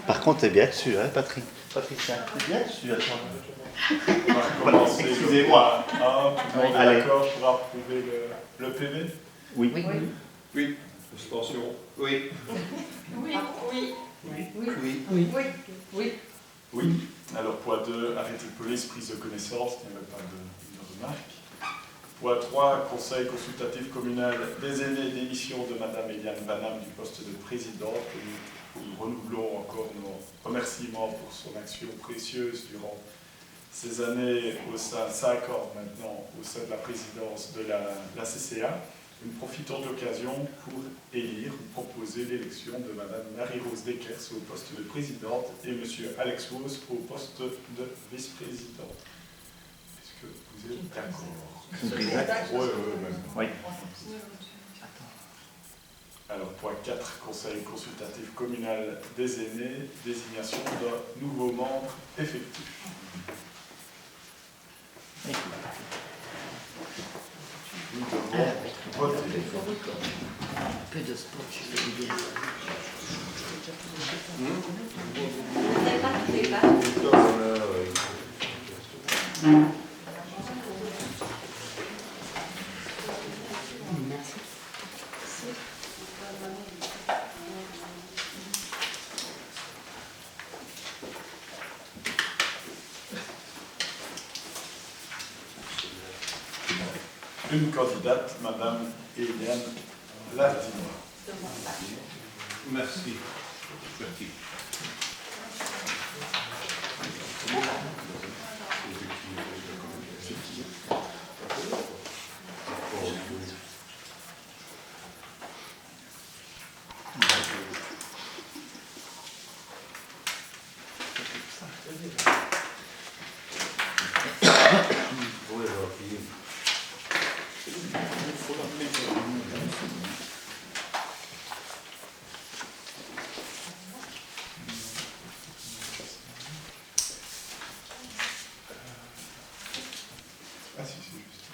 Par contre, t'es bien dessus, hein, Patrick? Patricia, t'es bien dessus, attends. Voilà, excusez-moi. Tout le monde est d'accord pour approuver le PV? Oui. Oui. Oui. Abstention? Oui. Oui. Oui. Oui. Oui. Oui. Oui. Oui. Alors, point 2, arrêté de police, prise de connaissance, il n'y avait pas de remarque. Point 3, conseil consultatif communal des aînés, démission de Madame Eliane Banham du poste de présidente. Nous renouvelons encore nos remerciements pour son action précieuse durant ces années, 5 ans maintenant, au sein de la présidence de la CCA. Nous profitons de l'occasion pour élire ou proposer l'élection de Madame Marie-Rose Dekers au poste de présidente et Monsieur Alex Rose au poste de vice-présidente. Est-ce que vous êtes d'accord? Oui, même. Oui. Alors, point 4, conseil consultatif communal des aînés, désignation d'un nouveau membre effectif. Nous devons voter. Un peu de sport, je fais bien. Merci. Une candidate, Madame Eliane Lardini. Merci. Merci. Ah si, c'est juste.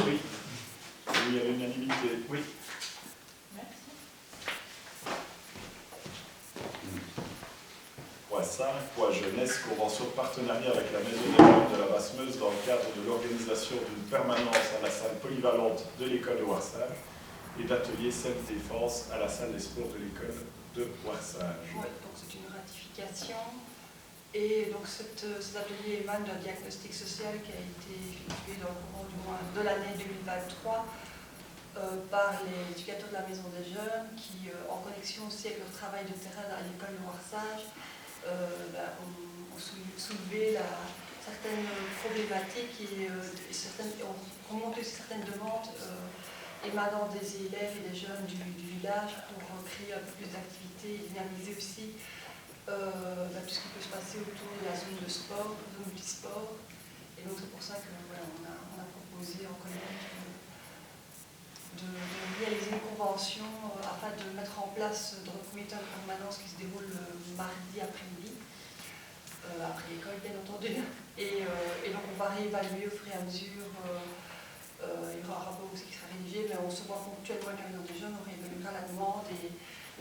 Oui. Oui, à l'unanimité. Oui. Point 5, point jeunesse, convention de partenariat avec la Maison des Jeunes de la Basse-Meuse dans le cadre de l'organisation d'une permanence à la salle polyvalente de l'école de Ouarsage et d'ateliers self-défense à la salle des sports de l'école de Ouarsage. Oui, donc c'est une ratification. Et donc cet atelier émane d'un diagnostic social qui a été effectué dans le courant du mois de l'année 2023 par les éducateurs de la Maison des Jeunes qui, en connexion aussi avec leur travail de terrain à l'école de Ouarsage, ont soulevé certaines problématiques et ont remonté aussi certaines demandes émanant des élèves et des jeunes du village pour créer un peu plus d'activités et dynamiser aussi tout ce qui peut se passer autour de la zone de sport, zone multisport. Et donc c'est pour ça que voilà, on a proposé en collège de réaliser une convention afin de mettre en place dans le comité de permanence qui se déroule mardi après-midi, après l'école bien entendu. Et donc on va réévaluer au fur et à mesure, il y aura un rapport aussi qui sera rédigé, mais on se voit ponctuellement avec la Maison des Jeunes, on réévaluera la demande et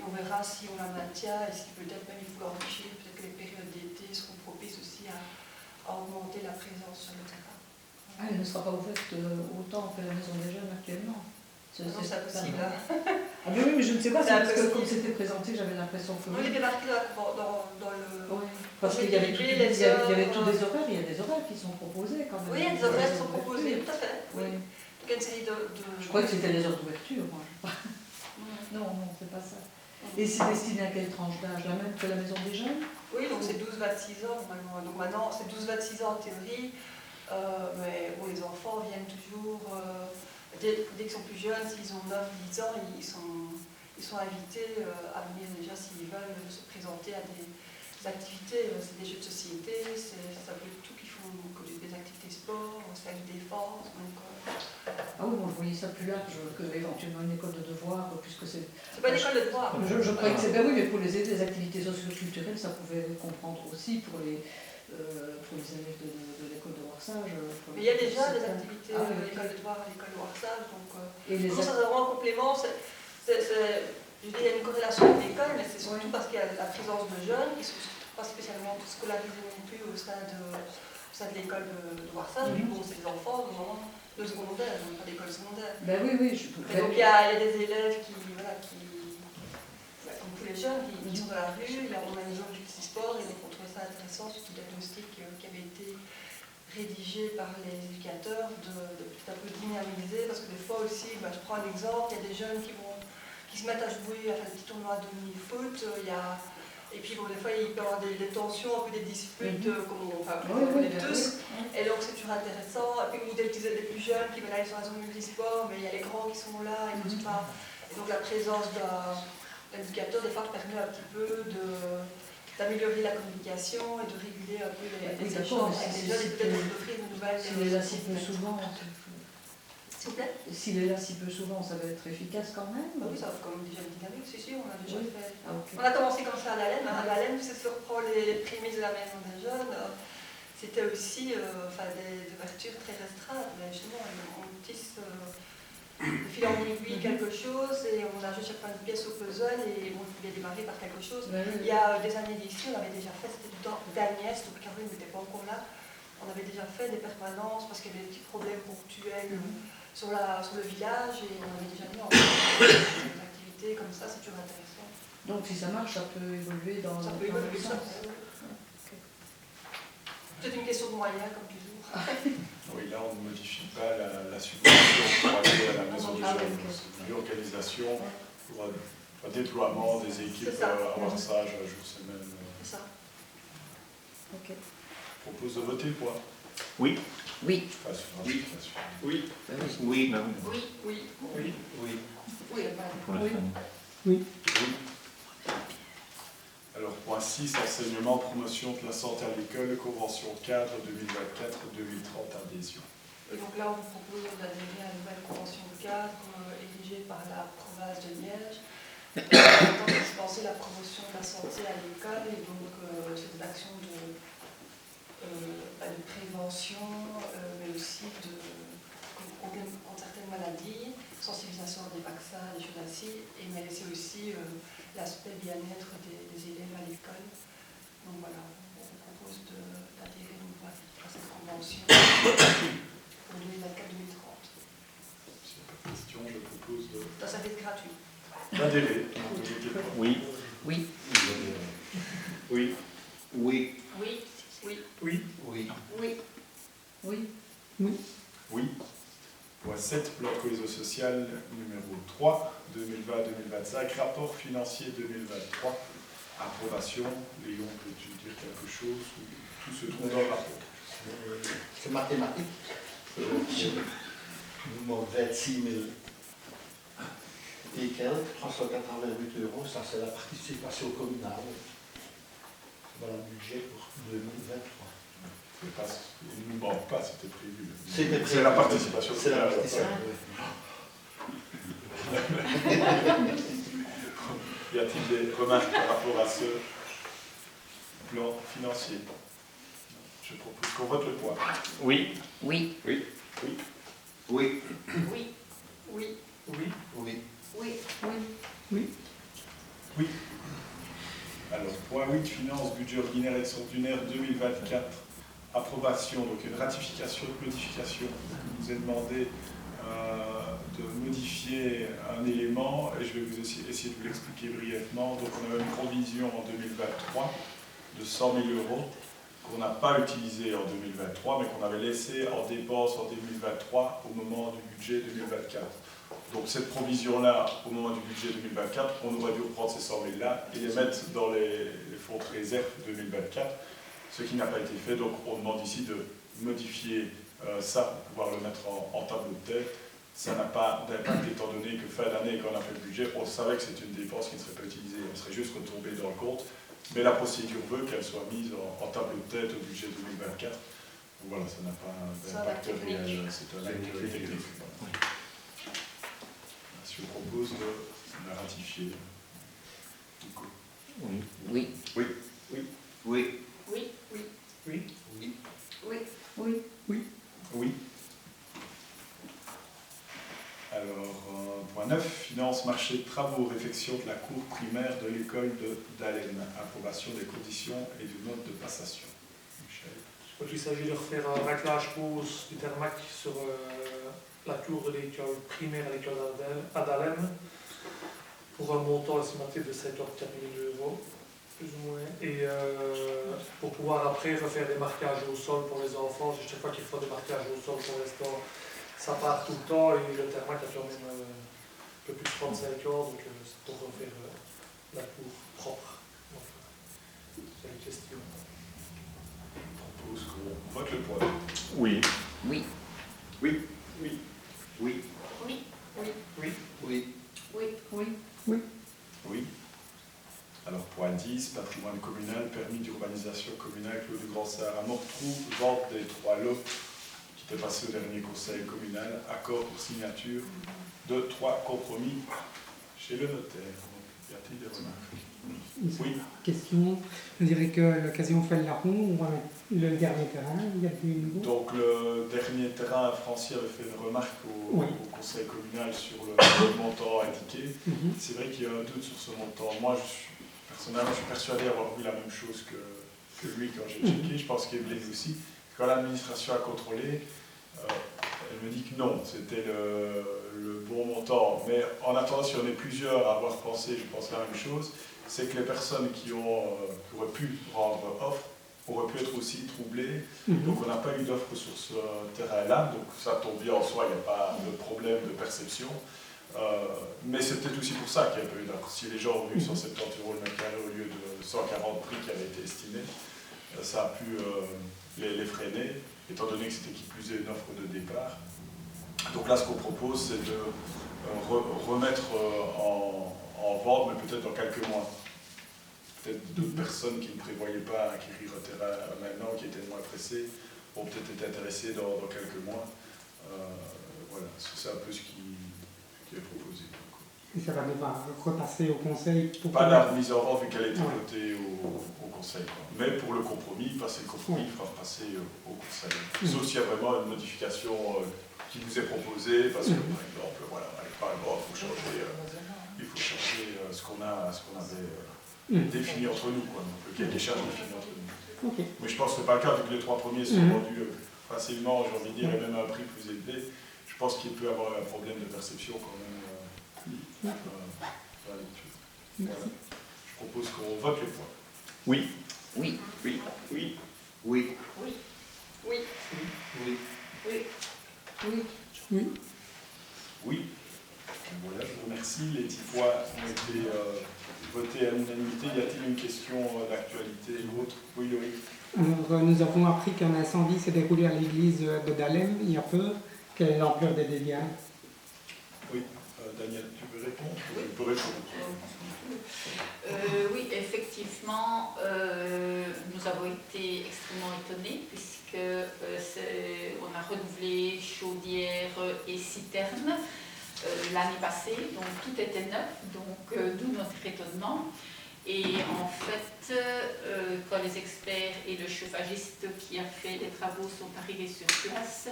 on verra si on la maintient et si peut-être même il faut l'enrichir, peut-être que les périodes d'été seront propices aussi à augmenter la présence sur le terrain. Ah, elle ne sera pas ouverte autant que la Maison des Jeunes actuellement. Non, c'est impossible. Ah oui, mais je ne sais pas, parce que comme c'était présenté, j'avais l'impression que... Oui, il était marqué dans le... Oui, parce qu'il y avait tous des horaires, il y a des horaires qui sont proposés quand même. Oui, il y a des horaires qui sont proposés, tout à fait. Oui. Donc il y a une série de... Je crois que c'était les heures d'ouverture, moi. Non, c'est pas ça. Et c'est destiné à quelle tranche d'âge? La même que la Maison des Jeunes? Oui, donc c'est 12-26 ans normalement. Donc maintenant, c'est 12-26 ans en théorie, mais bon, les enfants viennent toujours, dès qu'ils sont plus jeunes, s'ils ont 9-10 ans, ils sont invités à venir déjà s'ils veulent se présenter à des activités. C'est des jeux de société, ça peut être tout qui font des activités sport, self-défense. Ah oui, bon, je voyais ça plus large que éventuellement une école de devoirs, puisque c'est... C'est pas une école de devoir. Je croyais que c'est bien oui, mais pour les aider, les activités socio-culturelles, ça pouvait comprendre aussi pour les élèves de l'école de Warsage. Mais il y a déjà des activités à l'école de devoir et l'école de Warsage, donc et les ça c'est vraiment un complément. Je dis, il y a une corrélation avec l'école, mais c'est surtout parce qu'il y a la présence de jeunes qui ne sont pas spécialement scolarisés non plus au sein de l'école de Warsage. Mais bon, c'est des enfants de secondaire, donc pas d'école secondaire. Ben oui, oui. Et donc il y a des élèves comme tous les jeunes, qui sont dans la rue. On a une zone du petit sport et donc on trouvait ça intéressant, ce diagnostic qui avait été rédigé par les éducateurs, de un peu dynamiser, parce que des fois aussi, je prends un exemple, il y a des jeunes qui se mettent à jouer à faire des petits tournois de mini-foot, et puis bon, des fois il peut y avoir des tensions, un peu des disputes, comme on connaît tous, et donc c'est toujours intéressant. Et puis ou des plus jeunes qui veulent aller sur la zone multisport, mais il y a les grands qui sont là, ils n'osent pas. Et donc la présence d'un éducateur, des fois, permet un petit peu d'améliorer la communication et de réguler un peu les échanges avec les jeunes et peut-être d'offrir de nouvelles. S'il est là si peu souvent, s'il vous plaît. S'il est là si peu souvent, ça va être efficace quand même. Oui, ça offre quand même déjà une dynamique, c'est sûr, on a déjà fait. Ah, okay. On a commencé comme ça à l'ALEM. À l'ALEM, c'est se reprend les prémices de la maison des jeunes. C'était aussi des ouvertures très restreintes. Mais justement, on tisse de fil en aiguille quelque chose et on a joué chaque fois une pièce au puzzle et on pouvait démarrer par quelque chose. Il y a des années d'ici, on avait déjà fait, c'était du temps d'Agnès, donc Caroline n'était pas encore là. On avait déjà fait des permanences parce qu'il y avait des petits problèmes ponctuels sur le village et on avait déjà mis en place des activités comme ça, c'est toujours intéressant. Donc si ça marche, ça peut évoluer dans ça peut évoluer ça. C'est une question de moyens, comme toujours. Oui, là, on ne modifie pas la subvention pour aller à la maison des jeunes. C'est l'organisation pour un déploiement des équipes à Warsage, à jour semaine. C'est ça. Ok. Je propose de voter pour. Oui. Oui. Enfin, sur l'incitation. Oui. Oui. Non. Oui, oui. Oui. Oui. Oui, Pour la Oui. famille. Oui. Alors, point 6, enseignement, promotion de la santé à l'école, convention cadre 2024-2030, adhésion. Et donc là, on vous propose d'adhérer à une nouvelle convention de cadre érigée par la province de Liège, pour dispenser la promotion de la santé à l'école, et donc c'est des actions de prévention, mais aussi contre certaines maladies, sensibilisation des vaccins, des choses ainsi, mais c'est aussi l'aspect bien-être des élèves à l'école. Donc voilà, on vous propose d'adhérer à cette convention pour 2024-2030. S'il n'y a pas de questions, je propose Ça va être gratuit. d'adhérer. Oui. Oui. Oui. Oui. Oui. Oui. Oui. Oui. Oui. Oui. Oui. Point 7, plan de cohésion sociale numéro 3, 2020-2025, rapport financier 2023, approbation. Léon, peux-tu dire quelque chose? Tout se trouve dans le rapport. C'est mathématique. Nous manque 26 000 et quelques, 388 €, ça c'est la participation communale. Voilà le budget pour 2023. Il ne nous manque pas, c'était prévu. C'est la participation. C'est la participation. Y a-t-il des remarques par rapport à ce plan financier? Je propose qu'on vote le point. Oui. Oui. Oui. Oui. Oui. Oui. Oui. Oui. Oui. Oui. Alors, point 8, finances, budget ordinaire extraordinaire 2024. Approbation, donc une ratification, une modification. Il nous est demandé de modifier un élément et je vais vous essayer de vous l'expliquer brièvement. Donc on avait une provision en 2023 de 100 000 € qu'on n'a pas utilisé en 2023 mais qu'on avait laissé en dépense en 2023 au moment du budget 2024. Donc cette provision-là, au moment du budget 2024, on aurait dû reprendre ces 100 000-là et les mettre dans les fonds de réserve 2024, ce qui n'a pas été fait. Donc on demande ici de modifier ça pour pouvoir le mettre en tableau de tête. Ça n'a pas d'impact étant donné que fin d'année, quand on a fait le budget, on savait que c'est une dépense qui ne serait pas utilisée, elle serait juste retombée dans le compte. Mais la procédure veut qu'elle soit mise en tableau de tête au budget 2024. Donc voilà, ça n'a pas d'impact réel, c'est un acte technique. Voilà. Je vous propose de la ratifier. Oui. Oui. Oui. Oui. Oui. Oui, oui, Oui. Oui. oui. Oui. Oui. Alors, point 9, finance, marché de travaux, réfection de la cour primaire de l'école de Dalen. Approbation des conditions et du mode de passation. Michel. Je crois qu'il s'agit de refaire un raclage pose du Thermac sur la tour de l'école primaire à l'école d'Adalem pour un montant estimatif de 7,4 000 €, plus ou moins. Et pour pouvoir après refaire des marquages au sol pour les enfants. Chaque fois qu'ils font des marquages au sol pour l'instant, ça part tout le temps et le Thermac a quand même un peu plus de 35 ans, donc c'est pour refaire la cour propre. Donc, c'est une question. Je propose qu'on vote le point. Oui. Oui. Oui. Oui. Oui, oui, Oui. Oui. oui. Oui. Oui. Alors, point 10, patrimoine communal, permis d'urbanisation communale, Clos du Grand Sard à Mortrou, vente des 3 lots qui était passé au dernier conseil communal, accord pour signature de 3 compromis chez le notaire. Donc, y a-t-il des remarques? Oui. Question, on dirait que l'occasion fait le larron, ou le dernier terrain, il y a du nouveau. Donc, le dernier terrain, Francis avait fait une remarque Oui. au conseil communal sur le montant indiqué. Mhm. C'est vrai qu'il y a un doute sur ce montant. Moi, personnellement, je suis persuadé avoir vu la même chose que lui quand j'ai checké. Je pense qu'Evelyne aussi. Quand l'administration a contrôlé, elle me dit que non, c'était le bon montant. Mais en attendant, si on est plusieurs à avoir pensé, je pense, la même chose, c'est que les personnes qui auraient pu rendre offre auraient pu être aussi troublées. Donc on n'a pas eu d'offre sur ce terrain-là, donc ça tombe bien en soi, il n'y a pas de problème de perception. Mais c'est peut-être aussi pour ça qu'il n'y a pas eu d'offre. Si les gens ont eu 170 € le mètre carré au lieu de 140 prix qui avait été estimé, ça a pu les freiner, étant donné que c'était qui plus est une offre de départ. Donc là, ce qu'on propose, c'est de remettre en vente, mais peut-être dans quelques mois. Peut-être d'autres personnes qui ne prévoyaient pas acquérir un terrain maintenant, qui étaient moins pressées, vont peut-être être intéressées dans quelques mois. Voilà, c'est un peu ce qui est proposé. Et ça va devoir repasser au conseil pour Pas que- la mise en vente vu qu'elle a été Ouais. votée au conseil. Quoi. Mais pour le compromis, passer le compromis, il fera passer au conseil. Sauf s'il y a vraiment une modification qui vous est proposée, parce que par exemple, voilà, par exemple, il faut changer ce qu'on avait défini entre nous, quoi. Donc, le cahier des charges défini entre nous. Ok. Mais je pense que ce n'est pas le cas, vu que les 3 premiers sont vendus facilement, j'ai envie de dire, et même à un prix plus élevé. Je pense qu'il peut y avoir un problème de perception quand même. Dans la lecture. Voilà. Je propose qu'on vote les points. Oui. Oui. Oui. Oui. Oui, Oui. oui, Oui. oui. Oui. Oui. Voilà, je vous remercie. Les 10 points ont été votés à l'unanimité. Y a-t-il une question d'actualité ou autre? Oui, Loïc. Alors, nous avons appris qu'un incendie s'est déroulé à l'église de Dalem il y a peu. Quelle est l'ampleur des dégâts? Oui. Daniel, tu veux répondre? Je peux répondre. Oui, effectivement, nous avons été extrêmement étonnés puisque on a renouvelé chaudière et citerne l'année passée, donc tout était neuf, donc d'où notre étonnement. Et en fait, quand les experts et le chauffagiste qui a fait les travaux sont arrivés sur place,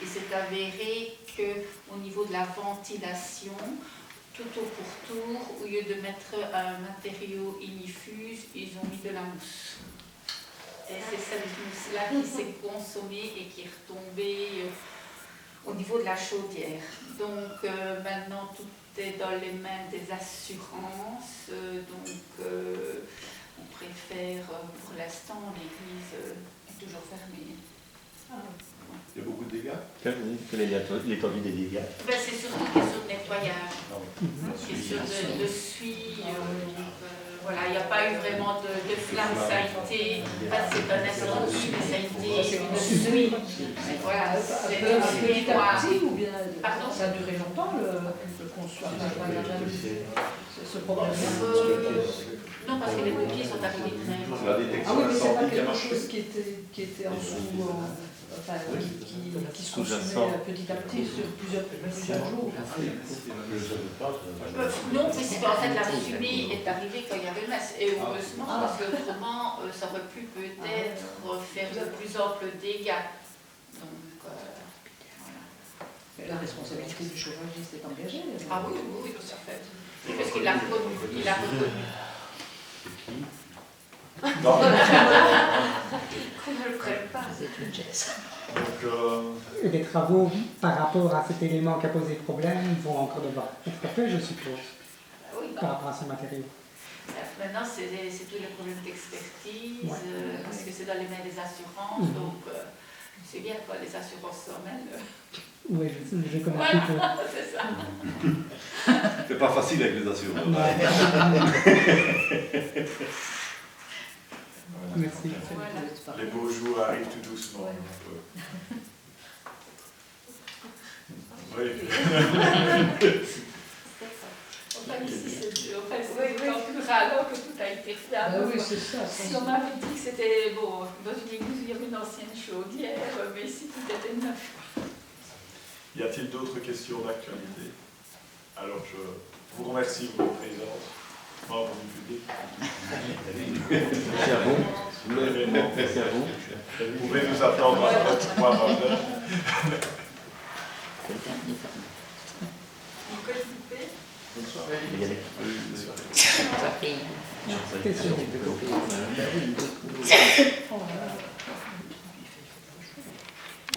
il s'est avéré qu'au niveau de la ventilation, tout au pourtour, au lieu de mettre un matériau ignifuse, ils ont mis de la mousse. Et c'est cette mousse-là qui s'est consommée et qui est retombée au niveau de la chaudière. Donc maintenant, tout est dans les mains des assurances. Donc on préfère, pour l'instant, l'église est toujours fermée. Il y a beaucoup de dégâts. Quelle est l'étendue des dégâts? Ben, c'est surtout une question de nettoyage, Non. question de suie. Voilà, il n'y a pas eu vraiment de flamme, ça a été, c'est un incendie, mais ça a été une suie. Mais voilà, c'est Un peu une suie petit à noire. petit ou bien Pardon? ça a duré longtemps le construction, ce problème-là? Non, parce que les pompiers sont arrivés très La Ah détection oui, mais c'est pas incendie qui a quelque marché. chose qui était en dessous, enfin, qui se Sous-jacent. consumait petit à petit sur plusieurs jours. Non, mais c'est qu'en fait la fumée est arrivée quand il y avait le masque. Et heureusement, parce que autrement, ça aurait pu peut-être faire de plus amples dégâts. Donc, voilà. Mais la responsabilité du chauffagiste est engagée. Ah oui, oui, tout à fait. Parce qu'il l'a reconnu. Il a reconnu. Non. Qu'on ne le prenne pas. Donc, Et les travaux par rapport à cet élément qui a posé problème vont encore devoir être faits, je suppose, Oui, par rapport à ce matériau. maintenant, c'est tous les problèmes d'expertise, Ouais. parce que c'est dans les mains des assurances, donc c'est bien quoi, les assurances s'en mêlent. Oui, je connais Voilà, un petit peu. c'est ça. C'est pas facile avec les assurances. Merci. Voilà. les beaux jours arrivent tout doucement. Ouais. Un peu. Oui. Enfin, ici, c'est encore plus ralent que tout a été fait Ah avant. oui, c'est ça. Si on m'avait dit que c'était, bon, dans une église, il y avait une ancienne chaudière, mais ici, tout était neuf. Y a-t-il d'autres questions d'actualité? Alors, je vous remercie pour votre présence, membres du public. Merci à vous. Merci à vous. Vous pouvez nous attendre à notre pouvoir d'heure. Nicole Coupé. Bonne soirée. Il y a des- T'es sûr. Oh là là.